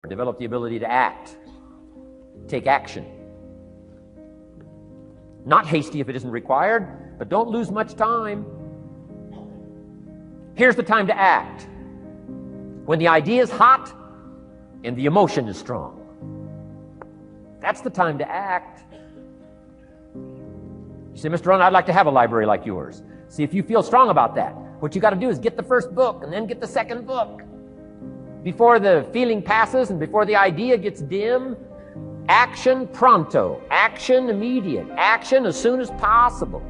Develop the ability to act. Take action. Not hasty if it isn't required, but don't lose much time. Here's the time to act. When the idea is hot and the emotion is strong. That's the time to act. You say, Mr. Rohn, I'd like to have a library like yours. See, if you feel strong about that, what you got to do is get the first book and then get the second book. Before the feeling passes and before the idea gets dim, action pronto, action immediate, action as soon as possible.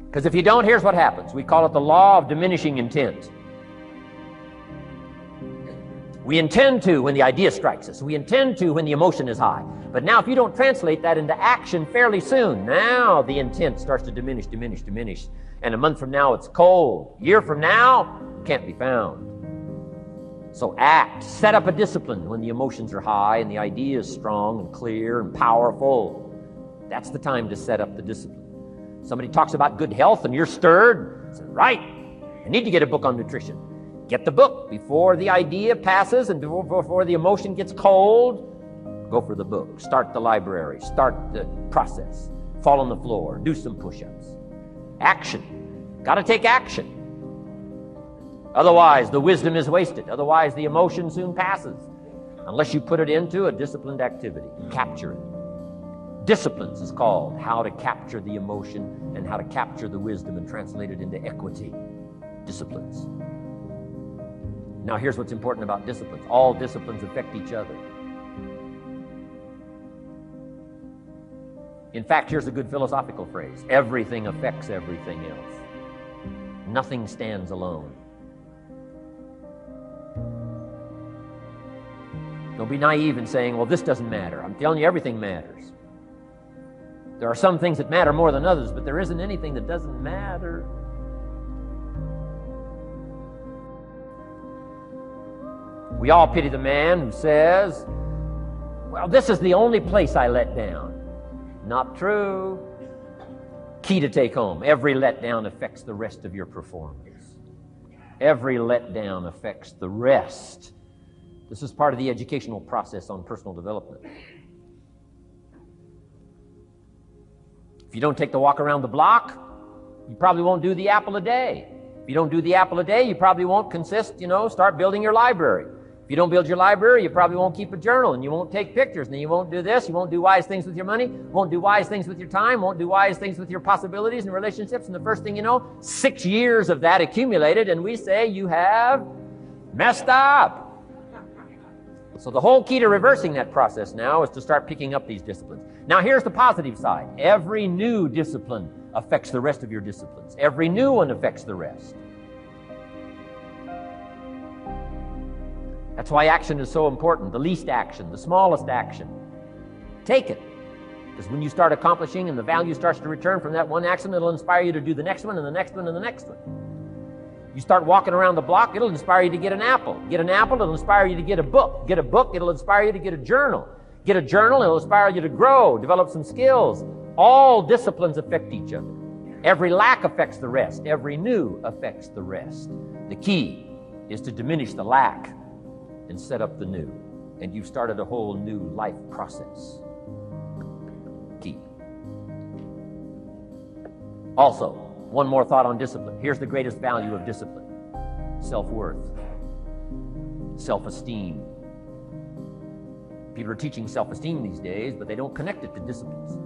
Because if you don't, here's what happens. We call it the law of diminishing intent. We intend to when the idea strikes us. We intend to when the emotion is high. But now if you don't translate that into action fairly soon, now the intent starts to diminish. And a month from now, it's cold. A year from now, can't be found. So act. Set up a discipline when the emotions are high and the idea is strong and clear and powerful. That's the time to set up the discipline. Somebody talks about good health and you're stirred. Say, right, I need to get a book on nutrition. Get the book before the idea passes and before the emotion gets cold. Go for the book. Start the library. Start the process. Fall on the floor. Do some push-ups. Action. Got to take action. Otherwise, the wisdom is wasted. Otherwise, the emotion soon passes. Unless you put it into a disciplined activity. Capture it. Disciplines is called how to capture the emotion and how to capture the wisdom and translate it into equity. Disciplines. Now, here's what's important about disciplines. All disciplines affect each other. In fact, here's a good philosophical phrase. Everything affects everything else. Nothing stands alone. Don't be naive in saying, well, this doesn't matter. I'm telling you, everything matters. There are some things that matter more than others, but there isn't anything that doesn't matter. We all pity the man who says, well, this is the only place I let down. Not true. Key to take home. Every letdown affects the rest of your performance. Every letdown affects the rest. This is part of the educational process on personal development. If you don't take the walk around the block, you probably won't do the apple a day. If you don't do the apple a day, you probably won't start building your library. If you don't build your library, you probably won't keep a journal, and you won't take pictures, and then you won't do this, you won't do wise things with your money, won't do wise things with your time, won't do wise things with your possibilities and relationships, and the first thing you know, 6 years of that accumulated, and we say you have messed up. So the whole key to reversing that process now is to start picking up these disciplines. Now here's the positive side. Every new discipline affects the rest of your disciplines. Every new one affects the rest. That's why action is so important. The least action, the smallest action. Take it. Because when you start accomplishing and the value starts to return from that one action, it'll inspire you to do the next one and the next one and the next one. You start walking around the block, it'll inspire you to get an apple. Get an apple, it'll inspire you to get a book. Get a book, it'll inspire you to get a journal. Get a journal, it'll inspire you to grow, develop some skills. All disciplines affect each other. Every lack affects the rest. Every new affects the rest. The key is to diminish the lack and set up the new. And you've started a whole new life process. Key. Also, one more thought on discipline. Here's the greatest value of discipline. Self-worth. Self-esteem. People are teaching self-esteem these days, but they don't connect it to disciplines.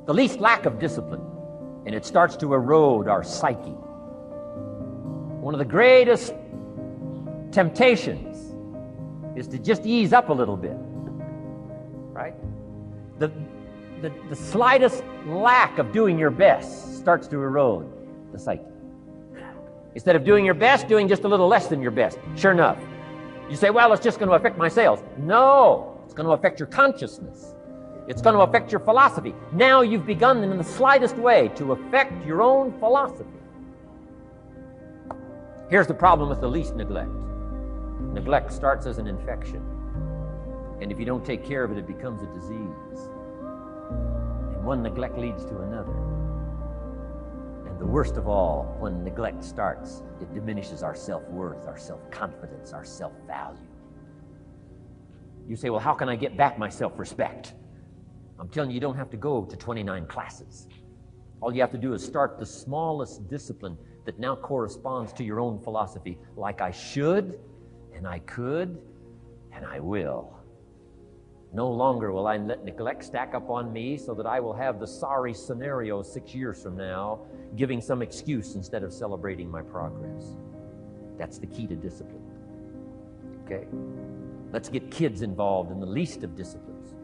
The least lack of discipline, and it starts to erode our psyche. One of the greatest temptations is to just ease up a little bit, right? The slightest lack of doing your best starts to erode the psyche. Instead of doing your best, doing just a little less than your best. Sure enough. You say, well, it's just going to affect my sales. No, it's going to affect your consciousness. It's going to affect your philosophy. Now you've begun in the slightest way to affect your own philosophy. Here's the problem with the least neglect. Neglect starts as an infection. And if you don't take care of it, it becomes a disease. And one neglect leads to another. And the worst of all, when neglect starts, it diminishes our self-worth, our self-confidence, our self-value. You say, well, how can I get back my self-respect? I'm telling you, you don't have to go to 29 classes. All you have to do is start the smallest discipline that now corresponds to your own philosophy, like I should, and I could, and I will. No longer will I let neglect stack up on me so that I will have the sorry scenario 6 years from now, giving some excuse instead of celebrating my progress. That's the key to discipline. Okay? Let's get kids involved in the least of disciplines.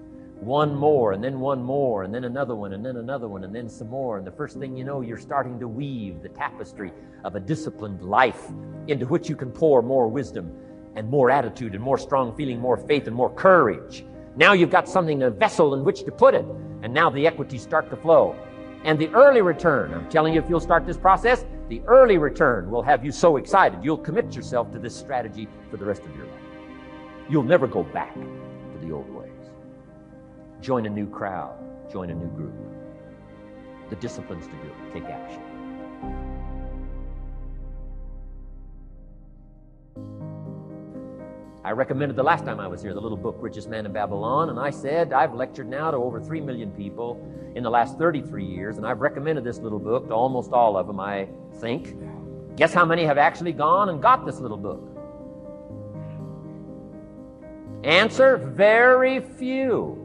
One more, and then one more, and then another one, and then another one, and then some more. And the first thing you know, you're starting to weave the tapestry of a disciplined life into which you can pour more wisdom and more attitude and more strong feeling, more faith and more courage. Now you've got something, a vessel in which to put it. And now the equities start to flow. And the early return, I'm telling you, if you'll start this process, the early return will have you so excited. You'll commit yourself to this strategy for the rest of your life. You'll never go back to the old ways. Join a new crowd. Join a new group. The disciplines to do it. Take action. I recommended the last time I was here the little book, Richest Man in Babylon, and I said I've lectured now to over 3 million people in the last 33 years, and I've recommended this little book to almost all of them, I think. Guess how many have actually gone and got this little book? Answer, very few.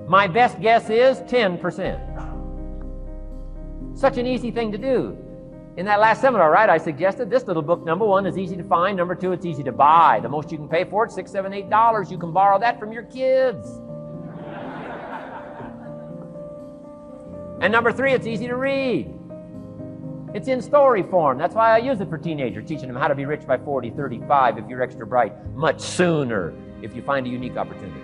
My best guess is 10%. Such an easy thing to do. In that last seminar, right, I suggested this little book, number one, is easy to find. Number two, it's easy to buy. The most you can pay for it, $6, $7, $8. You can borrow that from your kids. And number three, it's easy to read. It's in story form. That's why I use it for teenagers, teaching them how to be rich by 40, 35, if you're extra bright, much sooner, if you find a unique opportunity.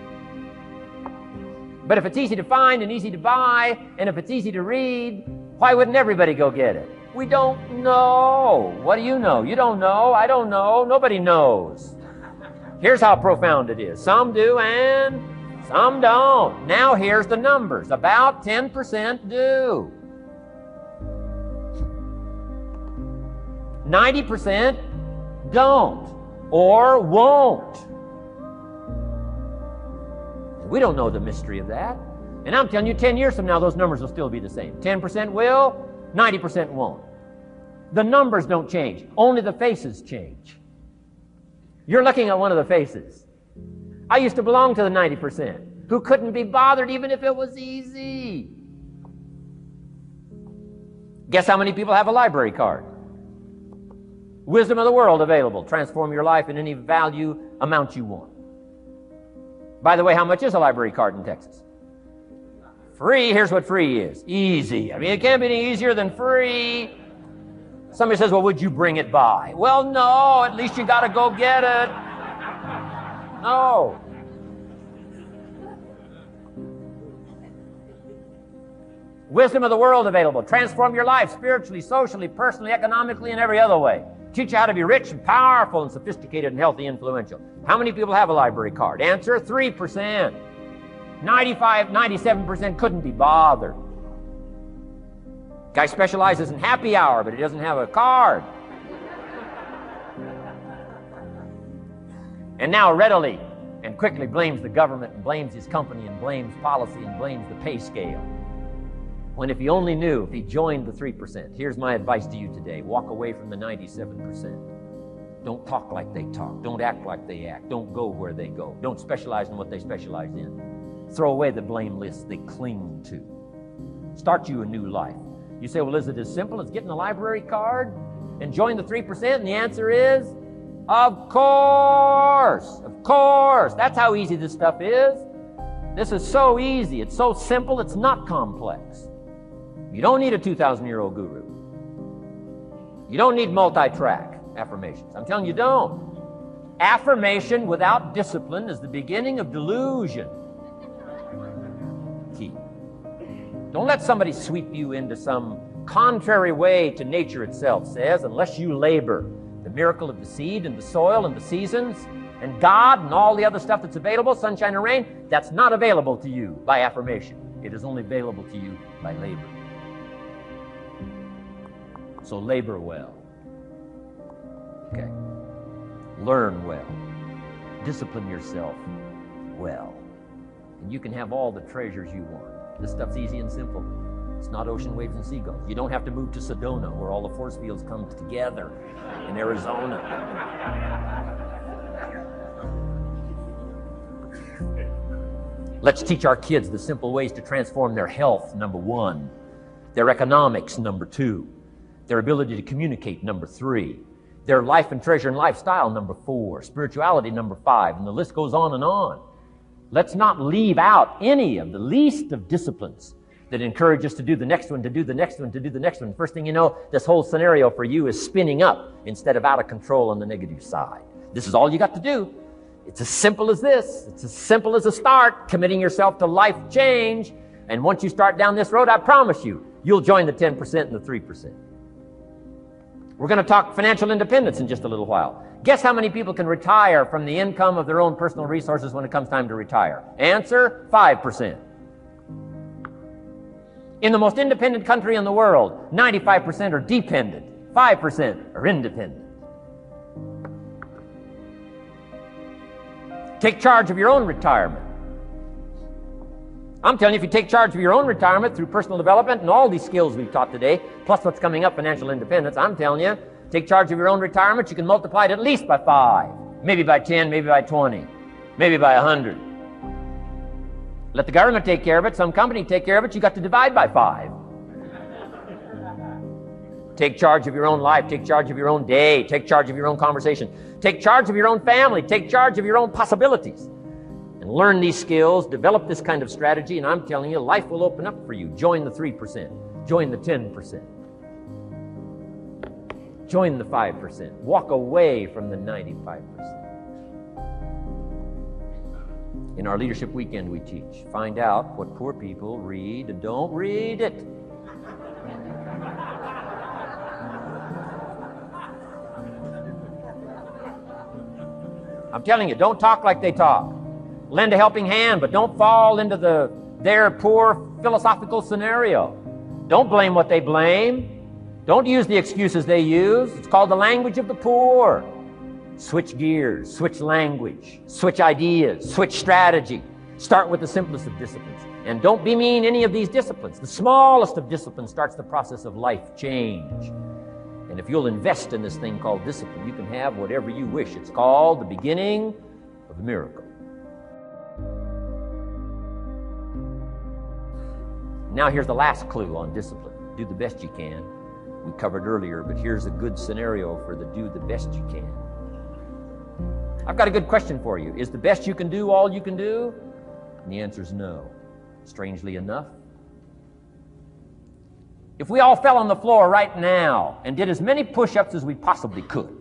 But if it's easy to find and easy to buy, and if it's easy to read, why wouldn't everybody go get it? We don't know. What do you know? You don't know. I don't know. Nobody knows. Here's how profound it is. Some do and some don't. Now here's the numbers. About 10% do. 90% don't or won't. We don't know the mystery of that. And I'm telling you, 10 years from now, those numbers will still be the same. 10% will, 90% won't. The numbers don't change. Only the faces change. You're looking at one of the faces. I used to belong to the 90% who couldn't be bothered even if it was easy. Guess how many people have a library card? Wisdom of the world available. Transform your life in any value amount you want. By the way, how much is a library card in Texas? Free. Here's what free is. Easy. I mean, it can't be any easier than free. Somebody says, well, would you bring it by? Well, no. At least you got to go get it. No. Wisdom of the world available. Transform your life spiritually, socially, personally, economically, and every other way. Teach you how to be rich and powerful and sophisticated and healthy and influential. How many people have a library card? Answer, 3%. 95, 97% couldn't be bothered. Guy specializes in happy hour, but he doesn't have a card. And now readily and quickly blames the government and blames his company and blames policy and blames the pay scale. When if he only knew, if he joined the 3%, here's my advice to you today. Walk away from the 97%. Don't talk like they talk. Don't act like they act. Don't go where they go. Don't specialize in what they specialize in. Throw away the blame list they cling to. Start you a new life. You say, well, is it as simple as getting a library card and join the 3%? And the answer is, of course. Of course. That's how easy this stuff is. This is so easy. It's so simple. It's not complex. You don't need a 2,000-year-old guru. You don't need multi-track affirmations. I'm telling you, don't. Affirmation without discipline is the beginning of delusion. Key. Don't let somebody sweep you into some contrary way to nature itself says, unless you labor the miracle of the seed and the soil and the seasons and God and all the other stuff that's available, sunshine and rain, that's not available to you by affirmation. It is only available to you by labor. So labor well. Okay. Learn well. Discipline yourself well. And you can have all the treasures you want. This stuff's easy and simple. It's not ocean waves and seagulls. You don't have to move to Sedona where all the force fields come together in Arizona. Let's teach our kids the simple ways to transform their health, number 1. Their economics, number 2. Their ability to communicate, number 3. Their life and treasure and lifestyle, number 4. Spirituality, number 5. And the list goes on and on. Let's not leave out any of the least of disciplines that encourage us to do the next one, to do the next one, to do the next one. First thing you know, this whole scenario for you is spinning up instead of out of control on the negative side. This is all you got to do. It's as simple as this. It's as simple as a start, committing yourself to life change. And once you start down this road, I promise you, you'll join the 10% and the 3%. We're going to talk financial independence in just a little while. Guess how many people can retire from the income of their own personal resources when it comes time to retire? Answer, 5%. In the most independent country in the world, 95% are dependent, 5% are independent. Take charge of your own retirement. I'm telling you, if you take charge of your own retirement through personal development and all these skills we've taught today, plus what's coming up, financial independence, I'm telling you, take charge of your own retirement, you can multiply it at least by 5, maybe by 10, maybe by 20, maybe by 100. Let the government take care of it, some company take care of it, you got to divide by 5. Take charge of your own life, take charge of your own day, take charge of your own conversation, take charge of your own family, take charge of your own possibilities. And learn these skills, develop this kind of strategy, and I'm telling you, life will open up for you. Join the 3%, join the 10%, join the 5%, walk away from the 95%. In our Leadership Weekend we teach, find out what poor people read and don't read it. I'm telling you, don't talk like they talk. Lend a helping hand, but don't fall into their poor philosophical scenario. Don't blame what they blame. Don't use the excuses they use. It's called the language of the poor. Switch gears, switch language, switch ideas, switch strategy. Start with the simplest of disciplines. And don't bemean any of these disciplines. The smallest of disciplines starts the process of life change. And if you'll invest in this thing called discipline, you can have whatever you wish. It's called the beginning of a miracle. Now here's the last clue on discipline. Do the best you can. We covered earlier, but here's a good scenario for the do the best you can. I've got a good question for you. Is the best you can do all you can do? And the answer is no. Strangely enough. If we all fell on the floor right now and did as many push-ups as we possibly could,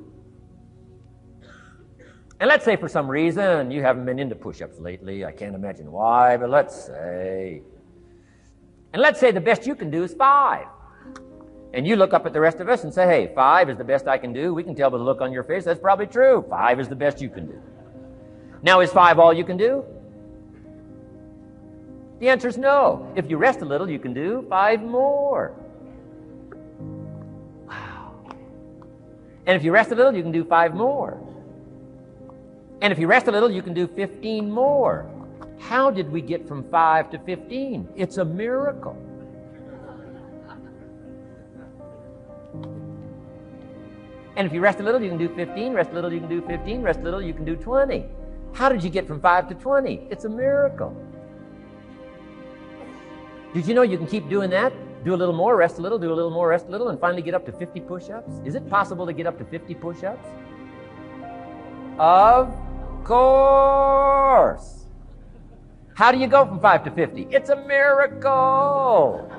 and let's say for some reason you haven't been into push-ups lately, I can't imagine why, but let's say the best you can do is 5. And you look up at the rest of us and say, hey, 5 is the best I can do. We can tell by the look on your face that's probably true. 5 is the best you can do. Now, is 5 all you can do? The answer is no. If you rest a little, you can do 5 more. Wow. And if you rest a little, you can do 5 more. And if you rest a little, you can do 15 more. How did we get from 5 to 15? It's a miracle. And if you rest a little, you can do 15, rest a little, you can do 15, rest a little, you can do 20. How did you get from 5 to 20? It's a miracle. Did you know you can keep doing that? Do a little more, rest a little, do a little more, rest a little, and finally get up to 50 push-ups? Is it possible to get up to 50 push-ups? Of course. How do you go from 5 to 50? It's a miracle.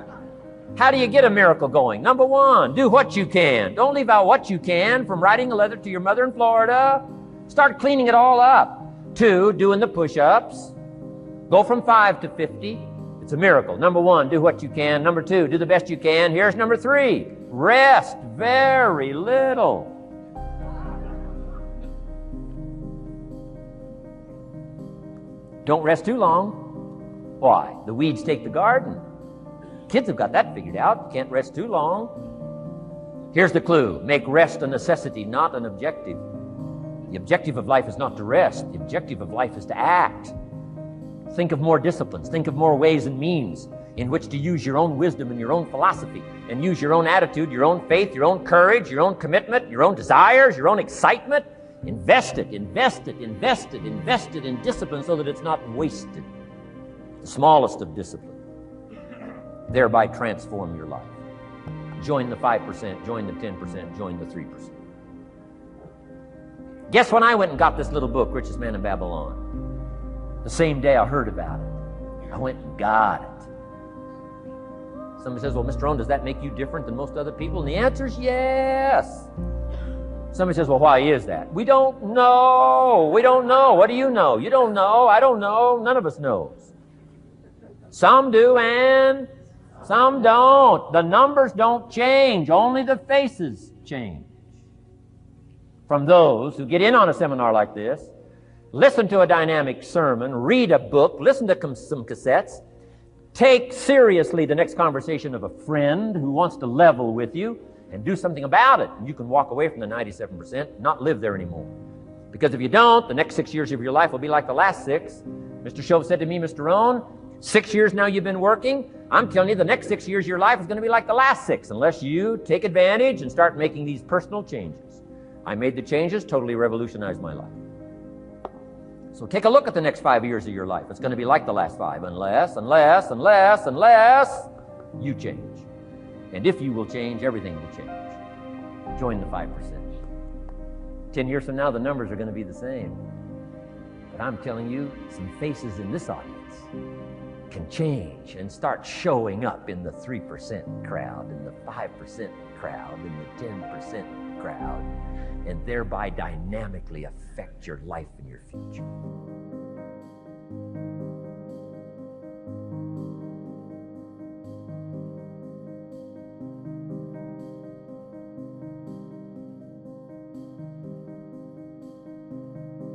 How do you get a miracle going? Number 1, do what you can. Don't leave out what you can, from writing a letter to your mother in Florida. Start cleaning it all up. 2, doing the push-ups. Go from 5 to 50. It's a miracle. Number 1, do what you can. Number 2, do the best you can. Here's number 3, rest very little. Don't rest too long. Why? The weeds take the garden. Kids have got that figured out. Can't rest too long. Here's the clue. Make rest a necessity, not an objective. The objective of life is not to rest. The objective of life is to act. Think of more disciplines. Think of more ways and means in which to use your own wisdom and your own philosophy and use your own attitude, your own faith, your own courage, your own commitment, your own desires, your own excitement. Invest it in discipline so that it's not wasted. The smallest of discipline. Thereby transform your life. Join the 5%, join the 10%, join the 3%. Guess when I went and got this little book, Richest Man in Babylon? The same day I heard about it. I went and got it. Somebody says, well, Mr. Rohn, does that make you different than most other people? And the answer is yes. Somebody says, well, why is that? We don't know. We don't know. What do you know? You don't know. I don't know. None of us knows. Some do and some don't. The numbers don't change. Only the faces change. From those who get in on a seminar like this, listen to a dynamic sermon, read a book, listen to some cassettes, take seriously the next conversation of a friend who wants to level with you, and do something about it. And you can walk away from the 97%, not live there anymore. Because if you don't, the next 6 years of your life will be like the last 6. Mr. Shove said to me, Mr. Rohn, 6 years now you've been working. I'm telling you, the next 6 years of your life is going to be like the last 6, unless you take advantage and start making these personal changes. I made the changes, totally revolutionized my life. So take a look at the next 5 years of your life. It's going to be like the last 5, unless you change. And if you will change, everything will change. Join the 5%. 10 years from now, the numbers are going to be the same. But I'm telling you, some faces in this audience can change and start showing up in the 3% crowd, in the 5% crowd, in the 10% crowd, and thereby dynamically affect your life and your future.